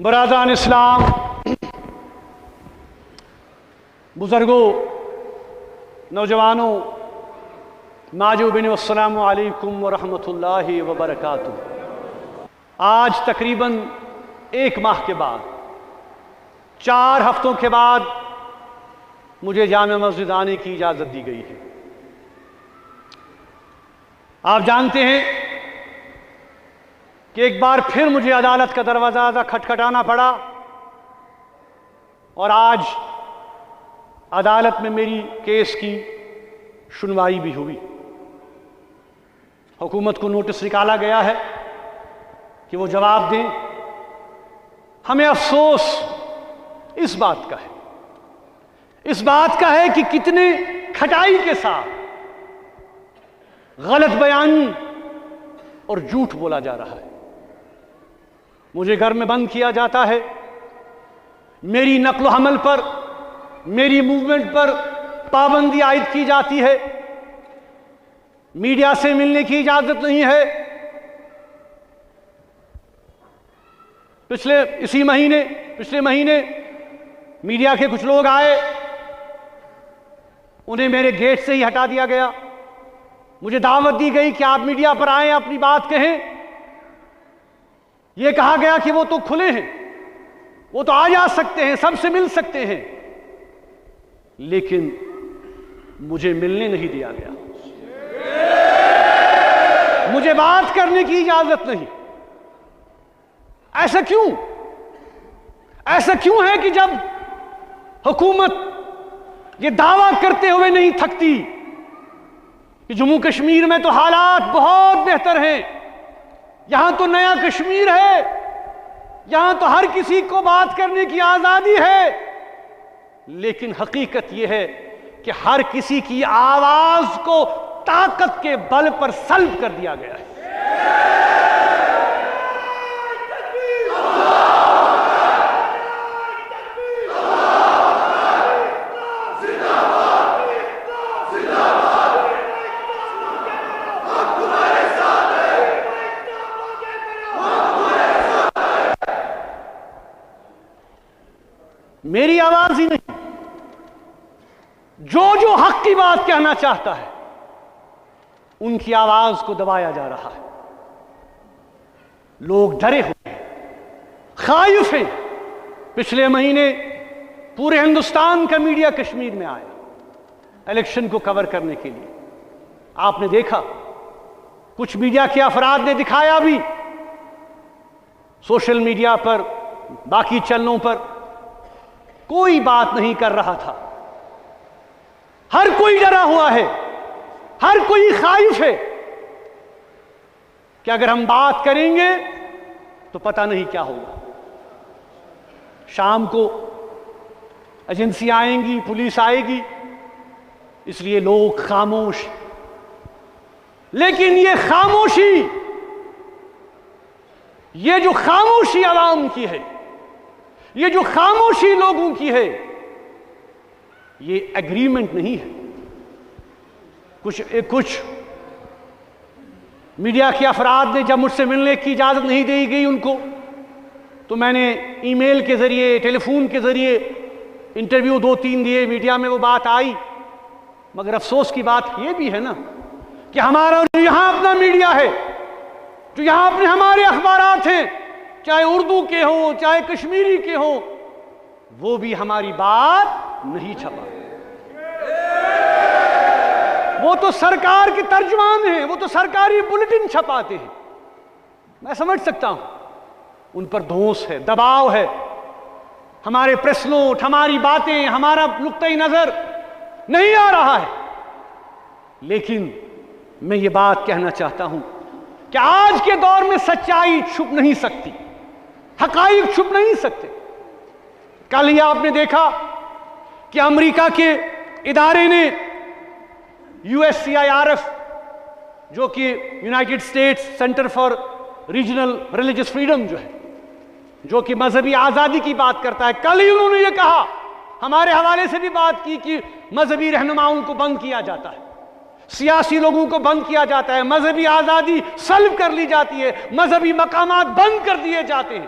برادران اسلام، بزرگوں، نوجوانوں، ماجوبین، السلام علیکم ورحمۃ اللہ وبرکاتہ۔ آج تقریباً 1 ماہ کے بعد، 4 ہفتوں کے بعد مجھے جامع مسجد آنے کی اجازت دی گئی ہے۔ آپ جانتے ہیں کہ ایک بار پھر مجھے عدالت کا دروازہ کھٹکھٹانا پڑا، اور آج عدالت میں میری کیس کی سنوائی بھی ہوئی۔ حکومت کو نوٹس نکالا گیا ہے کہ وہ جواب دیں۔ ہمیں افسوس اس بات کا ہے کہ کتنے کھٹائی کے ساتھ غلط بیانی اور جھوٹ بولا جا رہا ہے۔ مجھے گھر میں بند کیا جاتا ہے، میری نقل و حمل پر، میری موومنٹ پر پابندی عائد کی جاتی ہے، میڈیا سے ملنے کی اجازت نہیں ہے۔ پچھلے مہینے میڈیا کے کچھ لوگ آئے، انہیں میرے گیٹ سے ہی ہٹا دیا گیا۔ مجھے دعوت دی گئی کہ آپ میڈیا پر آئیں، اپنی بات کہیں۔ یہ کہا گیا کہ وہ تو کھلے ہیں، وہ تو آ جا سکتے ہیں، سب سے مل سکتے ہیں، لیکن مجھے ملنے نہیں دیا گیا، مجھے بات کرنے کی اجازت نہیں۔ ایسا کیوں ہے کہ جب حکومت یہ دعویٰ کرتے ہوئے نہیں تھکتی کہ جموں کشمیر میں تو حالات بہت بہتر ہیں، یہاں تو نیا کشمیر ہے، یہاں تو ہر کسی کو بات کرنے کی آزادی ہے، لیکن حقیقت یہ ہے کہ ہر کسی کی آواز کو طاقت کے بل پر سلب کر دیا گیا ہے۔ میری آواز ہی نہیں، جو حق کی بات کہنا چاہتا ہے ان کی آواز کو دبایا جا رہا ہے۔ لوگ ڈرے ہوئے ہیں، خائف ہیں۔ پچھلے مہینے پورے ہندوستان کا میڈیا کشمیر میں آیا الیکشن کو کور کرنے کے لیے۔ آپ نے دیکھا، کچھ میڈیا کے افراد نے دکھایا بھی، سوشل میڈیا پر، باقی چینلوں پر کوئی بات نہیں کر رہا تھا۔ ہر کوئی ڈرا ہوا ہے، ہر کوئی خائف ہے کہ اگر ہم بات کریں گے تو پتہ نہیں کیا ہوگا۔ شام کو ایجنسی آئیں گی، پولیس آئے گی، اس لیے لوگ خاموش۔ لیکن یہ جو خاموشی عوام کی ہے، یہ جو خاموشی لوگوں کی ہے، یہ ایگریمنٹ نہیں ہے۔ کچھ میڈیا کے افراد نے جب مجھ سے ملنے کی اجازت نہیں دی گئی ان کو، تو میں نے ای میل کے ذریعے، ٹیلی فون کے ذریعے انٹرویو 2-3 دیے، میڈیا میں وہ بات آئی۔ مگر افسوس کی بات یہ بھی ہے نا کہ ہمارا جو یہاں اپنا میڈیا ہے، جو یہاں اپنے ہمارے اخبارات ہیں، چاہے اردو کے ہوں، چاہے کشمیری کے ہوں، وہ بھی ہماری بات نہیں چھپا۔ وہ تو سرکار کے ترجمان ہیں، وہ تو سرکاری بلیٹن چھپاتے ہیں۔ میں سمجھ سکتا ہوں ان پر دھونس ہے، دباؤ ہے، ہمارے پریس نوٹ، ہماری باتیں، ہمارا نقطۂ نظر نہیں آ رہا ہے۔ لیکن میں یہ بات کہنا چاہتا ہوں کہ آج کے دور میں سچائی چھپ نہیں سکتی، حقائق چھپ نہیں سکتے۔ کل ہی آپ نے دیکھا کہ امریکہ کے ادارے نے USCIRF، جو کہ United States centre for regional religious freedom جو ہے، جو کہ مذہبی آزادی کی بات کرتا ہے، کل ہی انہوں نے یہ کہا، ہمارے حوالے سے بھی بات کی کہ مذہبی رہنماؤں کو بند کیا جاتا ہے، سیاسی لوگوں کو بند کیا جاتا ہے، مذہبی آزادی سلب کر لی جاتی ہے، مذہبی مقامات بند کر دیے جاتے ہیں۔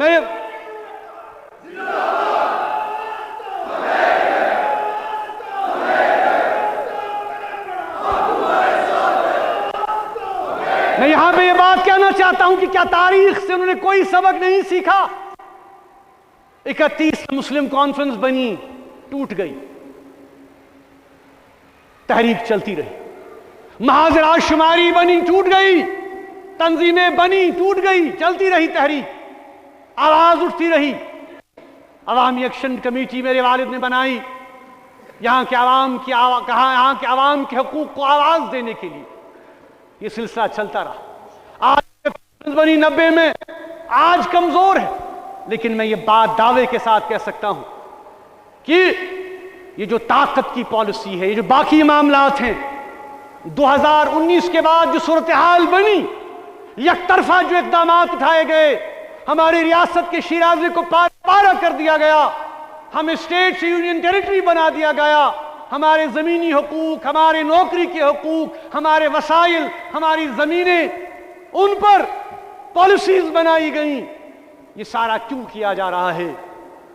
میں یہاں پہ یہ بات کہنا چاہتا ہوں کہ کیا تاریخ سے انہوں نے کوئی سبق نہیں سیکھا؟ 31 مسلم کانفرنس بنی، ٹوٹ گئی، تحریک چلتی رہی، محاذ راز شماری بنی، ٹوٹ گئی، تنظیمیں بنی، ٹوٹ گئی، چلتی رہی تحریک، آواز اٹھتی رہی۔ عوامی ایکشن کمیٹی میرے والد نے بنائی، یہاں کے عوام کی یہاں کے عوام کے حقوق کو آواز دینے کے لیے، یہ سلسلہ چلتا رہا۔ آج بنی 90 میں، آج کمزور ہے، لیکن میں یہ بات دعوے کے ساتھ کہہ سکتا ہوں کہ یہ جو طاقت کی پالیسی ہے، یہ جو باقی معاملات ہیں، 2019 کے بعد جو صورتحال بنی، یک طرفہ جو اقدامات اٹھائے گئے، ہماری ریاست کے شیرازے کو پارا کر دیا گیا، ہمیں اسٹیٹ سے یونین ٹیریٹری بنا دیا گیا، ہمارے زمینی حقوق، ہمارے نوکری کے حقوق، ہمارے وسائل، ہماری زمینیں، ان پر پالیسیز بنائی گئیں۔ یہ سارا کیوں کیا جا رہا ہے؟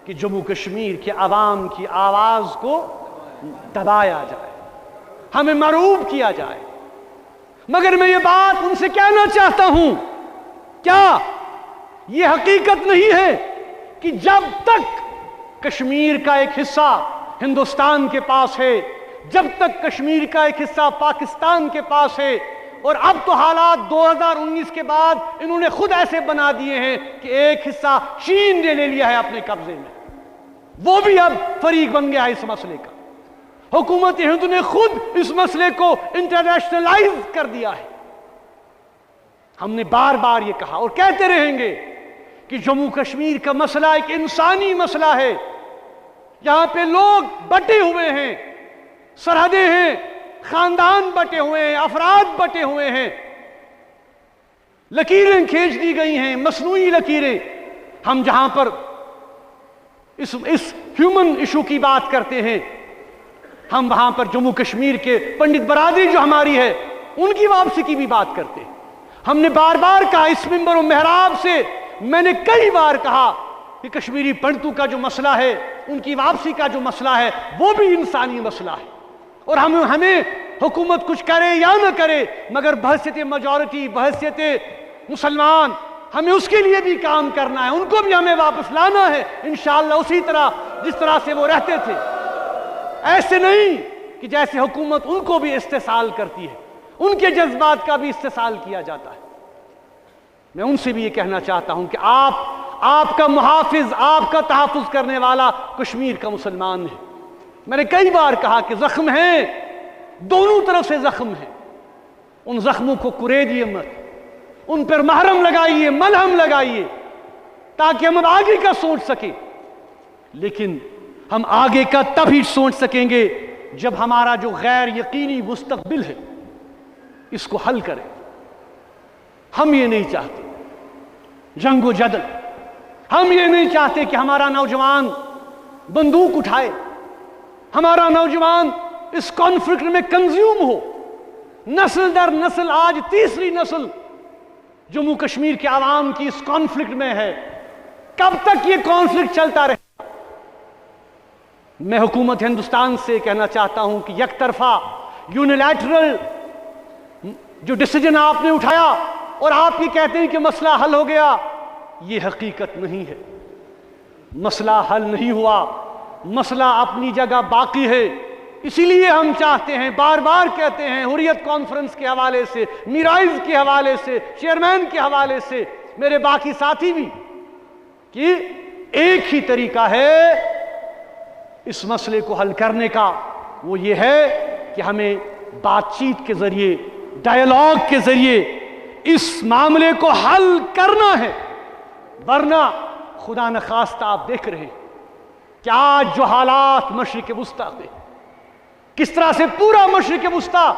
کہ جموں کشمیر کے عوام کی آواز کو دبایا جائے، ہمیں مرعوب کیا جائے۔ مگر میں یہ بات ان سے کہنا چاہتا ہوں، کیا یہ حقیقت نہیں ہے کہ جب تک کشمیر کا ایک حصہ ہندوستان کے پاس ہے، جب تک کشمیر کا ایک حصہ پاکستان کے پاس ہے، اور اب تو حالات 2019 کے بعد انہوں نے خود ایسے بنا دیے ہیں کہ ایک حصہ چین نے لے لیا ہے اپنے قبضے میں، وہ بھی اب فریق بن گیا ہے اس مسئلے کا۔ حکومت ہند نے خود اس مسئلے کو انٹرنیشنلائز کر دیا ہے۔ ہم نے بار بار یہ کہا اور کہتے رہیں گے کہ جموں کشمیر کا مسئلہ ایک انسانی مسئلہ ہے، یہاں پہ لوگ بٹے ہوئے ہیں، سرحدیں ہیں، خاندان بٹے ہوئے ہیں، افراد بٹے ہوئے ہیں، لکیریں کھینچ دی گئی ہیں، مصنوعی لکیریں۔ ہم جہاں پر اس ہیومن ایشو کی بات کرتے ہیں، ہم وہاں پر جموں کشمیر کے پنڈت برادری جو ہماری ہے، ان کی واپسی کی بھی بات کرتے ہیں۔ ہم نے بار بار کہا، اس منبر و محراب سے میں نے کئی بار کہا کہ کشمیری پنڈتوں کا جو مسئلہ ہے، ان کی واپسی کا جو مسئلہ ہے، وہ بھی انسانی مسئلہ ہے، اور ہمیں حکومت کچھ کرے یا نہ کرے، مگر بحیثیت میجورٹی، بحیثیت مسلمان، ہمیں اس کے لیے بھی کام کرنا ہے، ان کو بھی ہمیں واپس لانا ہے انشاءاللہ اسی طرح جس طرح سے وہ رہتے تھے۔ ایسے نہیں کہ جیسے حکومت ان کو بھی استحصال کرتی ہے، ان کے جذبات کا بھی استحصال کیا جاتا ہے۔ میں ان سے بھی یہ کہنا چاہتا ہوں کہ آپ کا محافظ، آپ کا تحفظ کرنے والا کشمیر کا مسلمان ہے۔ میں نے کئی بار کہا کہ زخم ہیں، دونوں طرف سے زخم ہیں، ان زخموں کو کریدیے مت، ان پر محرم لگائیے، ملہم لگائیے، تاکہ ہم آگے کا سوچ سکیں۔ لیکن ہم آگے کا تب ہی سوچ سکیں گے جب ہمارا جو غیر یقینی مستقبل ہے، اس کو حل کریں۔ ہم یہ نہیں چاہتے جنگ و جدل، ہم یہ نہیں چاہتے کہ ہمارا نوجوان بندوق اٹھائے، ہمارا نوجوان اس کانفلکٹ میں کنزیوم ہو۔ نسل در نسل، آج تیسری نسل جموں کشمیر کے عوام کی اس کانفلکٹ میں ہے۔ کب تک یہ کانفلکٹ چلتا رہے؟ میں حکومت ہندوستان سے کہنا چاہتا ہوں کہ یک طرفہ یونیلیٹرل جو ڈیسیجن آپ نے اٹھایا اور آپ یہ کہتے ہیں کہ مسئلہ حل ہو گیا، یہ حقیقت نہیں ہے۔ مسئلہ حل نہیں ہوا، مسئلہ اپنی جگہ باقی ہے۔ اسی لیے ہم چاہتے ہیں، بار بار کہتے ہیں، حریت کانفرنس کے حوالے سے، میرائز کے حوالے سے، چیئرمین کے حوالے سے، میرے باقی ساتھی بھی، کہ ایک ہی طریقہ ہے اس مسئلے کو حل کرنے کا، وہ یہ ہے کہ ہمیں بات چیت کے ذریعے، ڈائیلاگ کے ذریعے اس معاملے کو حل کرنا ہے۔ ورنہ خدا نخواستہ آپ دیکھ رہے ہیں کہ آج جو حالات مشرق وسطیٰ میں، کس طرح سے پورا مشرق وسطیٰ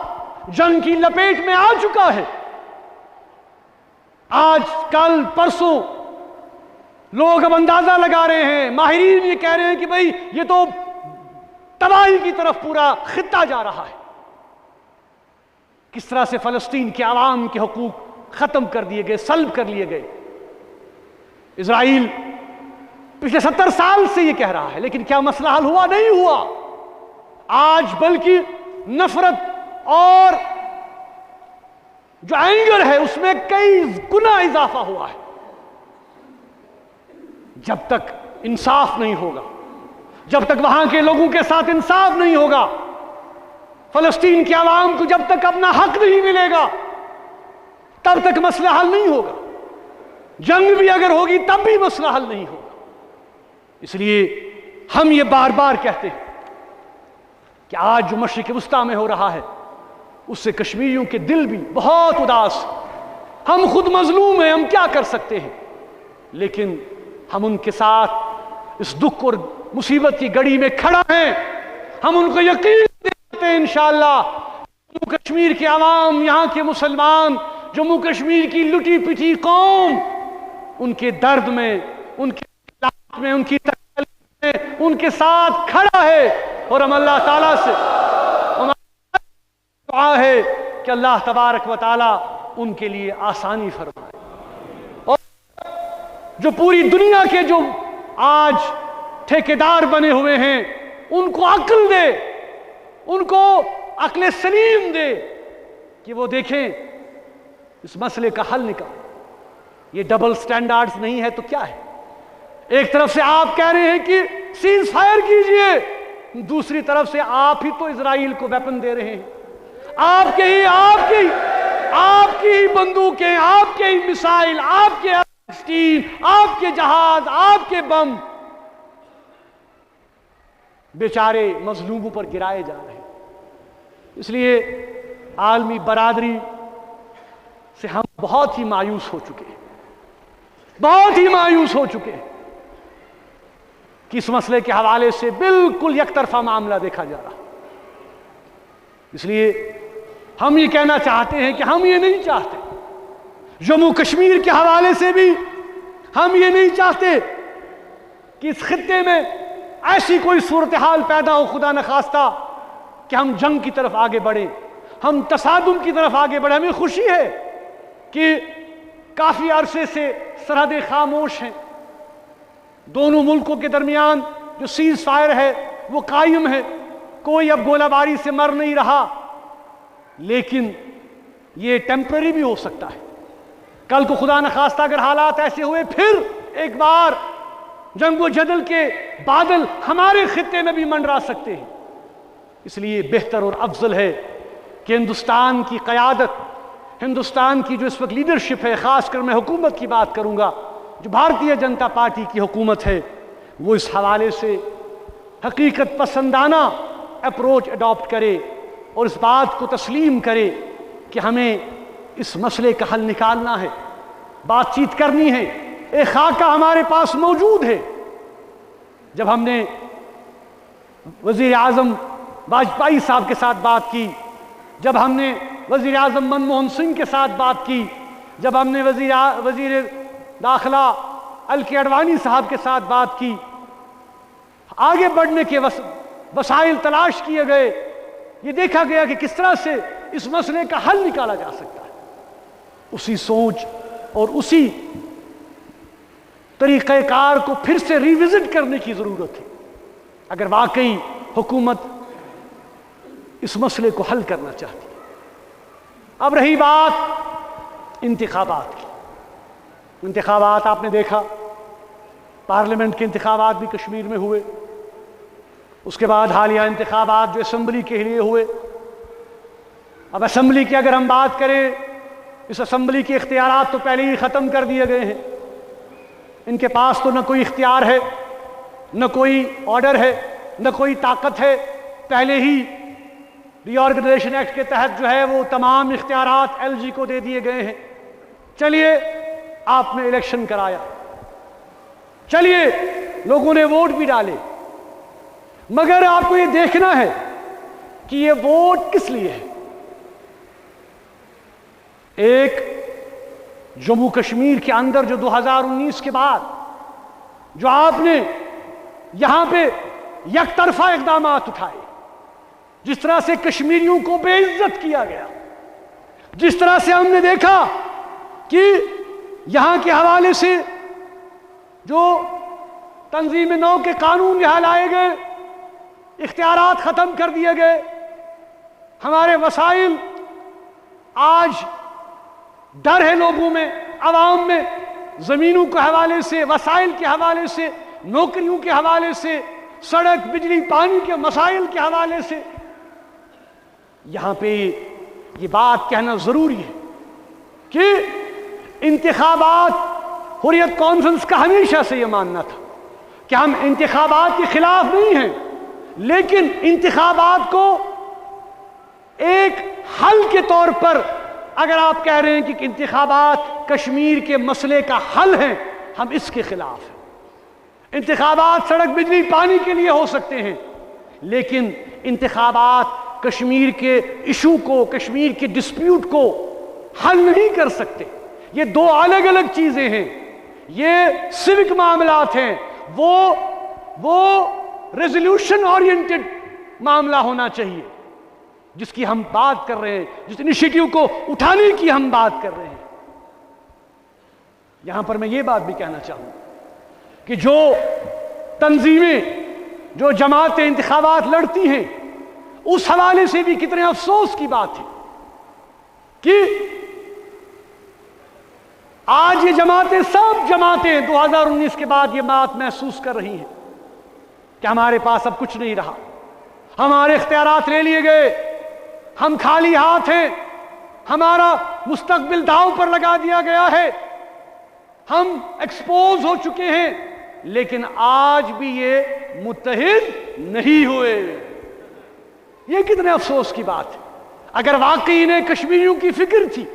جنگ کی لپیٹ میں آ چکا ہے۔ آج کل پرسوں لوگ اب اندازہ لگا رہے ہیں، ماہرین یہ کہہ رہے ہیں کہ بھئی یہ تو تباہی کی طرف پورا خطہ جا رہا ہے۔ کس طرح سے فلسطین کے عوام کے حقوق ختم کر دیے گئے، سلب کر لیے گئے۔ اسرائیل پچھلے 70 سال سے یہ کہہ رہا ہے، لیکن کیا مسئلہ حل ہوا؟ نہیں ہوا۔ آج بلکہ نفرت اور جو اینگر ہے اس میں کئی گنا اضافہ ہوا ہے۔ جب تک انصاف نہیں ہوگا، جب تک وہاں کے لوگوں کے ساتھ انصاف نہیں ہوگا، فلسطین کی عوام کو جب تک اپنا حق نہیں ملے گا، تب تک مسئلہ حل نہیں ہوگا۔ جنگ بھی اگر ہوگی تب بھی مسئلہ حل نہیں ہوگا۔ اس لیے ہم یہ بار بار کہتے ہیں کہ آج جو مشرق وسطیٰ میں ہو رہا ہے اس سے کشمیریوں کے دل بھی بہت اداس۔ ہم خود مظلوم ہیں، ہم کیا کر سکتے ہیں، لیکن ہم ان کے ساتھ اس دکھ اور مصیبت کی گھڑی میں کھڑا ہیں۔ ہم ان کو یقین دیتے ہیں انشاءاللہ جموں کشمیر کے عوام، یہاں کے مسلمان، جموں کشمیر کی لٹی پٹی قوم ان کے درد میں، ان کے حالات میں، ان کی تکلیف میں ان کے ساتھ کھڑا ہے۔ اور ہم اللہ تعالیٰ سے دعا ہے کہ اللہ تبارک و تعالیٰ ان کے لیے آسانی فرمائے، اور جو پوری دنیا کے جو آج ٹھیکیدار بنے ہوئے ہیں ان کو عقل دے، ان کو عقل سلیم دے کہ وہ دیکھیں اس مسئلے کا حل نکال۔ یہ ڈبل سٹینڈارڈز نہیں ہے تو کیا ہے؟ ایک طرف سے آپ کہہ رہے ہیں کہ سیز فائر کیجئے، دوسری طرف سے آپ ہی تو اسرائیل کو ویپن دے رہے ہیں۔ آپ کی ہی بندوقیں، آپ کے ہی میسائل، آپ کے اسٹیم، آپ کے جہاز، آپ کے بم بیچارے مظلوموں پر گرائے جا رہے ہیں۔ اس لیے عالمی برادری سے ہم بہت ہی مایوس ہو چکے ہیں، بہت ہی مایوس ہو چکے ہیں کہ اس مسئلے کے حوالے سے بالکل یک طرفہ معاملہ دیکھا جا رہا۔ اس لیے ہم یہ کہنا چاہتے ہیں کہ ہم یہ نہیں چاہتے، جموں کشمیر کے حوالے سے بھی ہم یہ نہیں چاہتے کہ اس خطے میں ایسی کوئی صورتحال پیدا ہو، خدا نخواستہ، کہ ہم جنگ کی طرف آگے بڑھیں، ہم تصادم کی طرف آگے بڑھیں۔ ہمیں خوشی ہے کہ کافی عرصے سے سرحدیں خاموش ہیں، دونوں ملکوں کے درمیان جو سیز فائر ہے وہ قائم ہے، کوئی اب گولہ باری سے مر نہیں رہا، لیکن یہ ٹیمپرری بھی ہو سکتا ہے۔ کل کو خدا نخواستہ اگر حالات ایسے ہوئے پھر ایک بار جنگ و جدل کے بادل ہمارے خطے میں بھی منڈرا سکتے ہیں۔ اس لیے بہتر اور افضل ہے کہ ہندوستان کی قیادت، ہندوستان کی جو اس وقت لیڈرشپ ہے، خاص کر میں حکومت کی بات کروں گا، جو بھارتیہ جنتا پارٹی کی حکومت ہے، وہ اس حوالے سے حقیقت پسندانہ اپروچ اڈاپٹ کرے اور اس بات کو تسلیم کرے کہ ہمیں اس مسئلے کا حل نکالنا ہے، بات چیت کرنی ہے۔ ایک خاکہ ہمارے پاس موجود ہے۔ جب ہم نے وزیر اعظم واجپئی صاحب کے ساتھ بات کی، جب ہم نے وزیر اعظم منموہن سنگھ کے ساتھ بات کی، جب ہم نے وزیر داخلہ ایل کے اڈوانی صاحب کے ساتھ بات کی، آگے بڑھنے کے وسائل تلاش کیے گئے، یہ دیکھا گیا کہ کس طرح سے اس مسئلے کا حل نکالا جا سکتا ہے۔ اسی سوچ اور اسی طریقہ کار کو پھر سے ریوزٹ کرنے کی ضرورت ہے اگر واقعی حکومت اس مسئلے کو حل کرنا چاہتی ہے۔ اب رہی بات انتخابات کی۔ انتخابات آپ نے دیکھا، پارلیمنٹ کے انتخابات بھی کشمیر میں ہوئے، اس کے بعد حالیہ انتخابات جو اسمبلی کے لیے ہوئے۔ اب اسمبلی کی اگر ہم بات کریں، اس اسمبلی کے اختیارات تو پہلے ہی ختم کر دیے گئے ہیں۔ ان کے پاس تو نہ کوئی اختیار ہے، نہ کوئی آرڈر ہے، نہ کوئی طاقت ہے، پہلے ہی ری آرگنائزیشن ایکٹ کے تحت جو ہے وہ تمام اختیارات ایل جی کو دے دیے گئے ہیں۔ چلیے آپ نے الیکشن کرایا، چلیے لوگوں نے ووٹ بھی ڈالے، مگر آپ کو یہ دیکھنا ہے کہ یہ ووٹ کس لیے ہے۔ ایک جموں کشمیر کے اندر جو 2019 کے بعد جو آپ نے یہاں پہ یک طرفہ اقدامات اٹھائے، جس طرح سے کشمیریوں کو بے عزت کیا گیا، جس طرح سے ہم نے دیکھا کہ یہاں کے حوالے سے جو تنظیم نو کے قانون یہاں لائے گئے، اختیارات ختم کر دیے گئے، ہمارے وسائل، آج ڈر ہے لوگوں میں، عوام میں، زمینوں کے حوالے سے، وسائل کے حوالے سے، نوکریوں کے حوالے سے، سڑک، بجلی، پانی کے مسائل کے حوالے سے۔ یہاں پہ یہ بات کہنا ضروری ہے کہ انتخابات، حریت کانفرنس کا ہمیشہ سے یہ ماننا تھا کہ ہم انتخابات کے خلاف نہیں ہیں، لیکن انتخابات کو ایک حل کے طور پر، اگر آپ کہہ رہے ہیں کہ انتخابات کشمیر کے مسئلے کا حل ہیں، ہم اس کے خلاف ہیں۔ انتخابات سڑک، بجلی، پانی کے لیے ہو سکتے ہیں، لیکن انتخابات کشمیر کے ایشو کو، کشمیر کے ڈسپیوٹ کو حل نہیں کر سکتے۔ یہ دو الگ الگ چیزیں ہیں، یہ سیوک معاملات ہیں، وہ ریزولوشن اورینٹڈ معاملہ ہونا چاہیے جس کی ہم بات کر رہے ہیں، جس انیشیٹو کو اٹھانے کی ہم بات کر رہے ہیں۔ یہاں پر میں یہ بات بھی کہنا چاہوں کہ جو تنظیمیں، جو جماعتیں انتخابات لڑتی ہیں، اس حوالے سے بھی کتنے افسوس کی بات ہے کہ آج یہ جماعتیں، سب جماعتیں 2019 کے بعد یہ بات محسوس کر رہی ہیں کہ ہمارے پاس اب کچھ نہیں رہا، ہمارے اختیارات لے لیے گئے، ہم خالی ہاتھ ہیں، ہمارا مستقبل داؤ پر لگا دیا گیا ہے، ہم ایکسپوز ہو چکے ہیں، لیکن آج بھی یہ متحد نہیں ہوئے۔ یہ کتنے افسوس کی بات ہے۔ اگر واقعی انہیں کشمیریوں کی فکر تھی،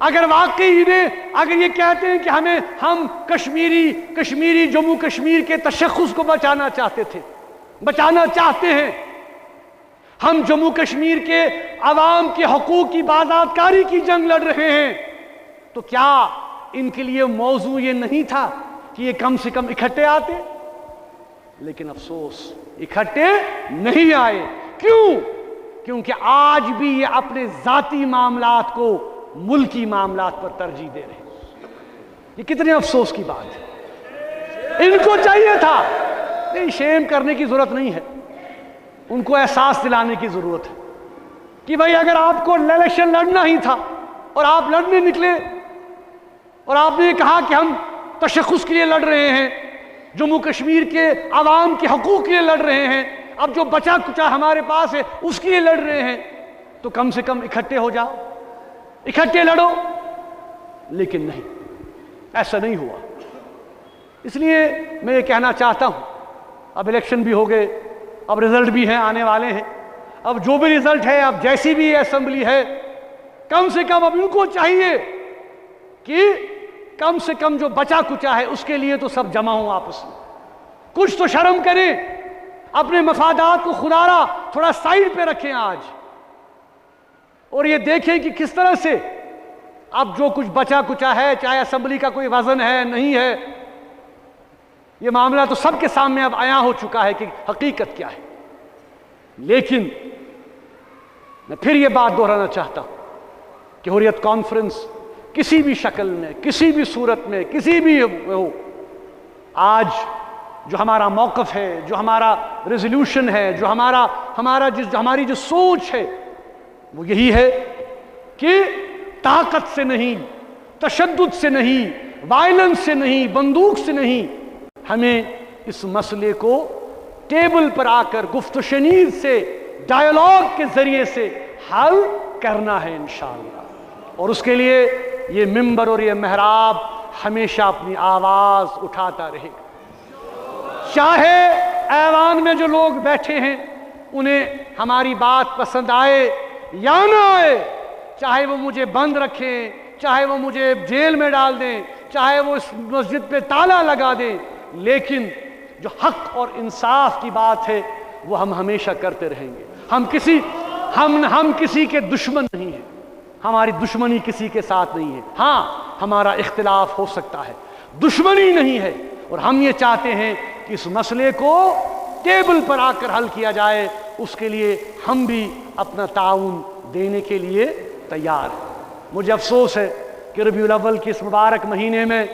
اگر واقعی انہیں، اگر یہ کہتے ہیں کہ ہم کشمیری جموں کشمیر کے تشخص کو بچانا چاہتے ہیں، ہم جموں کشمیر کے عوام کے حقوق کی بازآبادکاری کی جنگ لڑ رہے ہیں، تو کیا ان کے لیے موضوع یہ نہیں تھا کہ یہ کم سے کم اکٹھے آتے؟ لیکن افسوس، اکٹھے نہیں آئے۔ کیوں؟ کیونکہ آج بھی یہ اپنے ذاتی معاملات کو ملکی معاملات پر ترجیح دے رہے ہیں۔ یہ کتنے افسوس کی بات ہے۔ ان کو چاہیے تھا، نہیں، شیم کرنے کی ضرورت نہیں ہے، ان کو احساس دلانے کی ضرورت ہے کہ بھائی اگر آپ کو الیکشن لڑنا ہی تھا اور آپ لڑنے نکلے اور آپ نے کہا کہ ہم تشخص کے لیے لڑ رہے ہیں، جموں کشمیر کے عوام کے حقوق کے لیے لڑ رہے ہیں، اب جو بچا کچا ہمارے پاس ہے اس کے لیے لڑ رہے ہیں، تو کم سے کم اکٹھے ہو جاؤ، اکٹھے لڑو۔ لیکن نہیں، ایسا نہیں ہوا۔ اس لیے میں یہ کہنا چاہتا ہوں، اب الیکشن بھی ہو گئے، اب رزلٹ بھی ہیں، آنے والے ہیں، اب جو بھی رزلٹ ہے، اب جیسی بھی اسمبلی ہے، کم سے کم اب ان کو چاہیے کہ کم سے کم جو بچا کچا ہے اس کے لیے تو سب جمع ہوں آپس میں، کچھ تو شرم کریں، اپنے مفادات کو خدارا تھوڑا سائیڈ پہ رکھیں آج، اور یہ دیکھیں کہ کس طرح سے اب جو کچھ بچا کچا ہے، چاہے اسمبلی کا کوئی وزن ہے نہیں ہے، یہ معاملہ تو سب کے سامنے اب عیاں ہو چکا ہے کہ حقیقت کیا ہے۔ لیکن میں پھر یہ بات دہرانا چاہتا ہوں کہ حریت کانفرنس کسی بھی شکل میں، کسی بھی صورت میں، کسی بھی ہو، آج جو ہمارا موقف ہے، جو ہمارا ریزولوشن ہے، جو ہماری جو سوچ ہے، وہ یہی ہے کہ طاقت سے نہیں، تشدد سے نہیں، وائلنس سے نہیں، بندوق سے نہیں، ہمیں اس مسئلے کو ٹیبل پر آ کر گفت و شنید سے، ڈائیلاگ کے ذریعے سے حل کرنا ہے انشاءاللہ۔ اور اس کے لیے یہ ممبر اور یہ محراب ہمیشہ اپنی آواز اٹھاتا رہے گا، چاہے ایوان میں جو لوگ بیٹھے ہیں انہیں ہماری بات پسند آئے یا نہ آئے، چاہے وہ مجھے بند رکھیں، چاہے وہ مجھے جیل میں ڈال دیں، چاہے وہ اس مسجد پہ تالا لگا دیں، لیکن جو حق اور انصاف کی بات ہے وہ ہم ہمیشہ کرتے رہیں گے۔ ہم کسی کے دشمن نہیں ہیں، ہماری دشمنی کسی کے ساتھ نہیں ہے، ہاں ہمارا اختلاف ہو سکتا ہے، دشمنی نہیں ہے، اور ہم یہ چاہتے ہیں کہ اس مسئلے کو ٹیبل پر آ کر حل کیا جائے، اس کے لیے ہم بھی اپنا تعاون دینے کے لیے تیار ہیں۔ مجھے افسوس ہے کہ ربیع الاول کے اس مبارک مہینے میں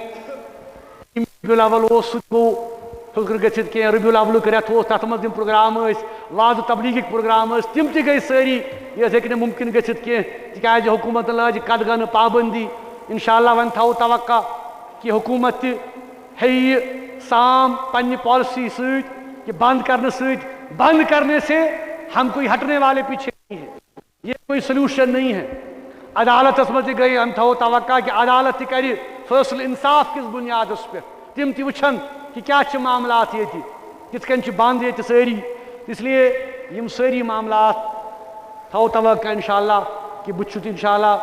ربیع الاول سہ گو ہر گھت کی ربیع الاول رت تر مز پروگرام واض تبلیغ پروگرام تم تہ گئی ساری یہ ہیٚکہِ نہٕ ممکن گژھِتھ کینٛہہ تِکیٛازِ حکوٗمت لاج قدغن پابندی انشاءاللہ وۄنۍ تھاوو توقع کہ حکومت تہِ ہیٚیہِ یہِ سام پننہِ پالسی سۭتۍ کہ بند کرنے سے ہم کوئی ہٹنے والے پیچھے نہیں ہیں، یہ کوئی سلوشن نہیں ہے۔ عدالت مز گئی ہم تھاوو توقع کہ عدالت تہ کرِ فٲصلہٕ انصاف کس بنیادس پہ، تم تہ وٕچھن کہ کیا چھ معاملات ییٚتہِ کِتھ کٔنۍ چھِ بند ییٚتہِ سٲری، اس لیے یم سٲری معاملات تھاوو توقع انشاءاللہ کہ بہٕ چھُس انشاءاللہ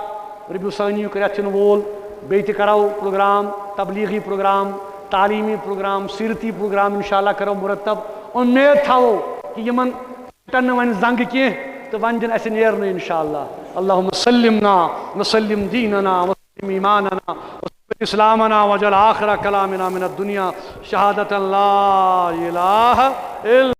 ربیع ثانی رٮ۪تھ یِنہٕ وول بیٚیہِ تہِ کرو پروگرام، تبلیغی پروگرام، تعلیمی پروگرام، سیرتی پروگرام انشاءاللہ کرو مرتب۔ امید تھاوو کہ یمن ٹن نہٕ وۄنۍ زنگہٕ کینٛہہ تہٕ وۄنۍ دِن اسہِ نیرنہٕ انشاءاللہ۔ اللہم سلمنا وسلم دیننا وسلم ایماننا وسلم اسلامنا وجل آخر کلامنا من الدنیا شہادت لا الہ الا